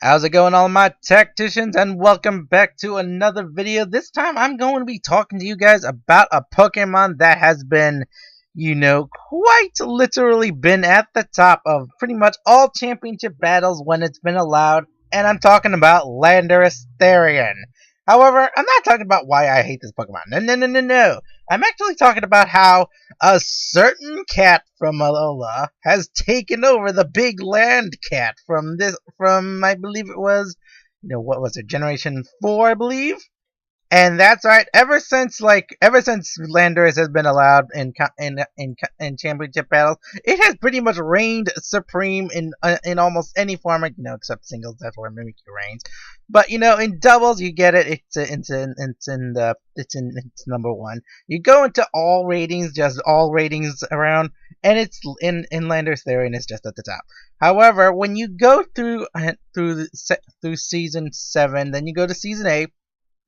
How's it going, all my tacticians, and welcome back to another video. This time I'm going to be talking to you guys about a Pokemon that has been, quite literally been at the top of pretty much all championship battles when it's been allowed, and I'm talking about Landorus Therian. However, I'm not talking about why I hate this Pokemon. No. I'm actually talking about how a certain cat from Alola has taken over the big land cat from I believe it was, what was it, Generation 4, I believe? And that's right. Ever since Landorus has been allowed in championship battles, it has pretty much reigned supreme in almost any format, except singles. That's where Mimikyu reigns. But in doubles, you get it. It's number one. You go into all ratings, just all ratings around, and it's in Landorus Therian is just at the top. However, when you go through season 7, then you go to season 8.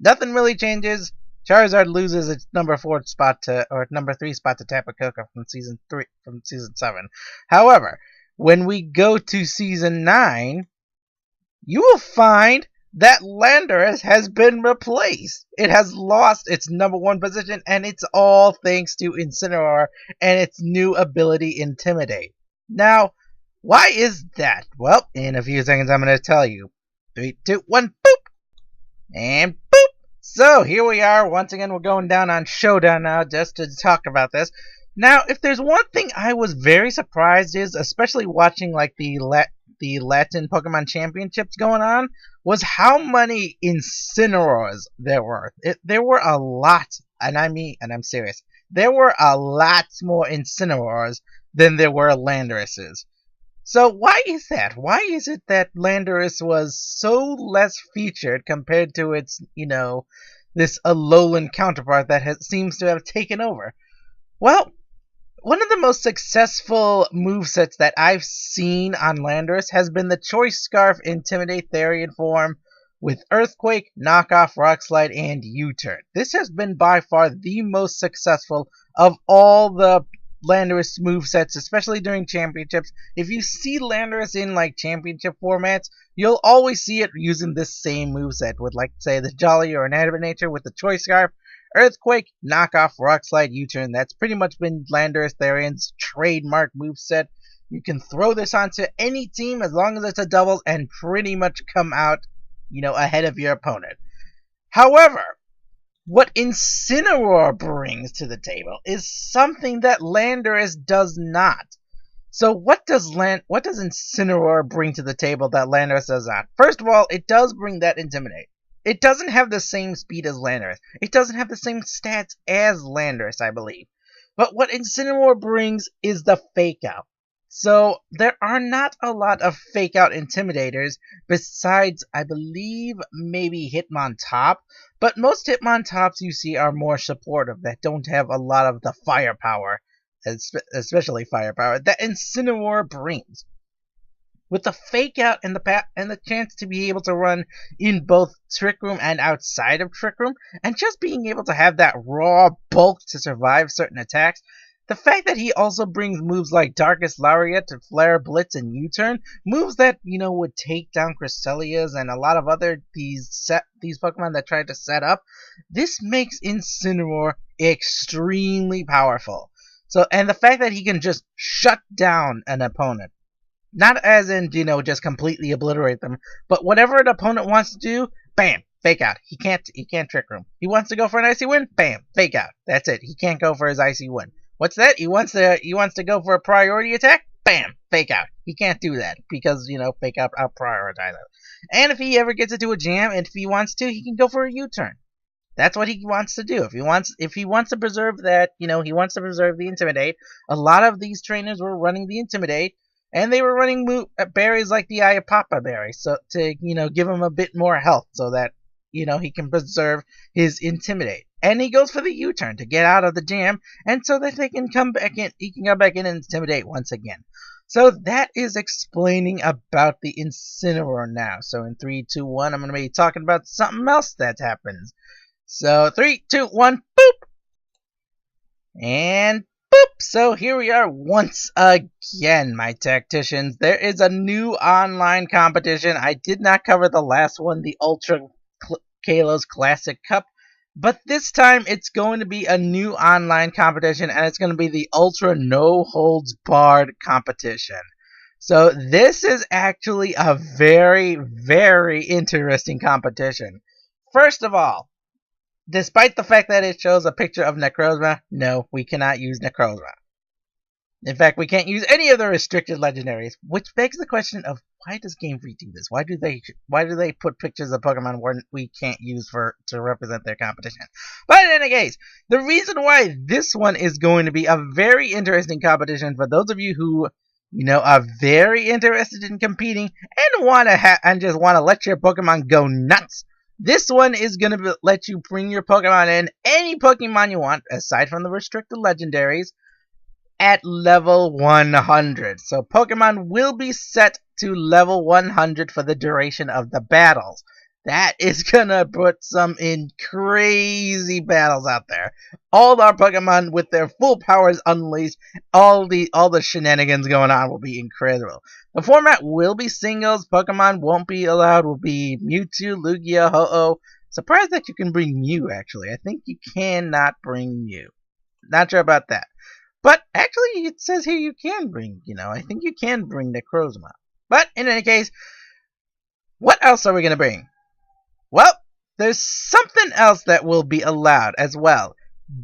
Nothing really changes. Charizard loses its number 3 spot to Tapu Koko from season 7. However, when we go to season 9, you will find that Landorus has been replaced. It has lost its number 1 position, and it's all thanks to Incineroar and its new ability Intimidate. Now, why is that? Well, in a few seconds I'm going to tell you. 3, 2, 1, boop! And boop! So here we are. Once again, we're going down on Showdown now just to talk about this. Now, if there's one thing I was very surprised is, especially watching like the Latin Pokemon Championships going on, was how many Incineroars there were. There were a lot, and I'm serious. There were a lot more Incineroars than there were Landoruses. So why is that? Why is it that Landorus was so less featured compared to its, this Alolan counterpart that seems to have taken over? Well, one of the most successful movesets that I've seen on Landorus has been the Choice Scarf Intimidate Therian Form with Earthquake, Knockoff, Rock Slide, and U-Turn. This has been by far the most successful of all the Landorus movesets, especially during championships. If you see Landorus in like championship formats, you'll always see it using this same moveset with, like, say, the Jolly or Inanimate Nature with the Choice Scarf, Earthquake, Knockoff, Rock Slide, U-Turn. That's pretty much been Landorus Therian's trademark moveset. You can throw this onto any team as long as it's a doubles and pretty much come out, ahead of your opponent. However, what Incineroar brings to the table is something that Landorus does not. So what does Incineroar bring to the table that Landorus does not? First of all, it does bring that Intimidate. It doesn't have the same speed as Landorus. It doesn't have the same stats as Landorus, I believe. But what Incineroar brings is the Fake Out. So there are not a lot of Fake Out Intimidators besides, I believe, maybe Hitmontop. But most Hitmontops you see are more supportive, that don't have a lot of the firepower, especially firepower, that Incineroar brings. With the Fake Out and the chance to be able to run in both Trick Room and outside of Trick Room, and just being able to have that raw bulk to survive certain attacks, the fact that he also brings moves like Darkest Lariat to Flare, Blitz, and U-Turn, moves that, would take down Crystalias and a lot of other these Pokemon that tried to set up, this makes Incineroar extremely powerful. So, and the fact that he can just shut down an opponent, not as in, just completely obliterate them, but whatever an opponent wants to do, bam, Fake Out. He can't Trick Room. He wants to go for an Icy Wind, bam, Fake Out. That's it. He can't go for his Icy Wind. What's that? He wants to go for a priority attack? Bam! Fake Out. He can't do that because, Fake Out out-prioritize it. And if he ever gets into a jam, and if he wants to, he can go for a U-turn. That's what he wants to do. If he wants to preserve that, he wants to preserve the Intimidate. A lot of these trainers were running the Intimidate, and they were running berries like the Iapapa berry, so to, give him a bit more health so that, he can preserve his Intimidate. And he goes for the U-turn to get out of the jam, and so that he can come back in and Intimidate once again. So that is explaining about the Incineroar now. So in 3, 2, 1, I'm going to be talking about something else that happens. So 3, 2, 1, boop! And boop! So here we are once again, my tacticians. There is a new online competition. I did not cover the last one, the Ultra Kalos Classic Cup, but this time it's going to be a new online competition, and it's going to be the Ultra No Holds Barred competition. So this is actually a very, very interesting competition. First of all, despite the fact that it shows a picture of Necrozma, no, we cannot use Necrozma. In fact, we can't use any of the restricted legendaries, which begs the question of why does Game Freak do this? Why do they put pictures of Pokemon where we can't use to represent their competition? But in any case, the reason why this one is going to be a very interesting competition for those of you who are very interested in competing and just want to let your Pokemon go nuts. This one is going to let you bring your Pokemon in, any Pokemon you want, aside from the restricted legendaries, at level 100. So Pokemon will be set to level 100 for the duration of the battles. That is going to put some in crazy battles out there. All our Pokemon with their full powers unleashed, all the shenanigans going on will be incredible. The format will be singles. Pokemon won't be allowed. Will be Mewtwo, Lugia, Ho-Oh. Surprised that you can bring Mew, actually. I think you cannot bring Mew. Not sure about that. But actually, it says here you can bring, I think you can bring Necrozma. But in any case, what else are we going to bring? Well, there's something else that will be allowed as well.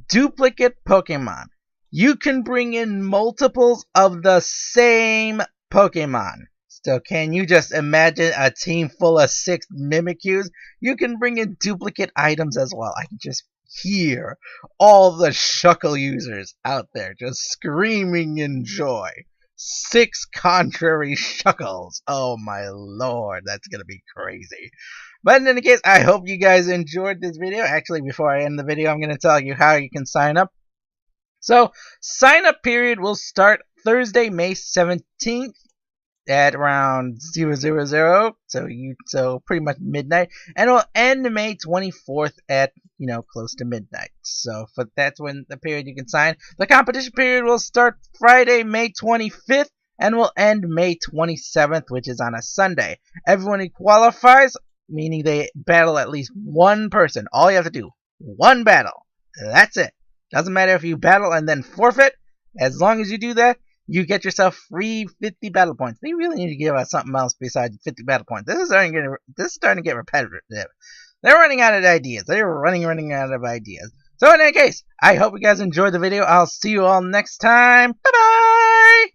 Duplicate Pokemon. You can bring in multiples of the same Pokemon. So can you just imagine a team full of 6 Mimikyus? You can bring in duplicate items as well. I can just hear all the Shuckle users out there just screaming in joy. 6 contrary Shuckles. Oh my lord, that's gonna be crazy. But in any case, I hope you guys enjoyed this video. Actually, before I end the video, I'm gonna tell you how you can sign up. So, sign up period will start Thursday, May 17th. At around 000, so pretty much midnight, and it'll end May 24th at close to midnight. So that's when the period you can sign. The competition period will start Friday, May 25th, and will end May 27th, which is on a Sunday. Everyone who qualifies, meaning they battle at least one person. All you have to do, one battle. That's it. Doesn't matter if you battle and then forfeit. As long as you do that, you get yourself free 50 battle points. They really need to give us something else besides 50 battle points. This is starting to get repetitive. They're running out of ideas. They're running out of ideas. So in any case, I hope you guys enjoyed the video. I'll see you all next time. Bye-bye!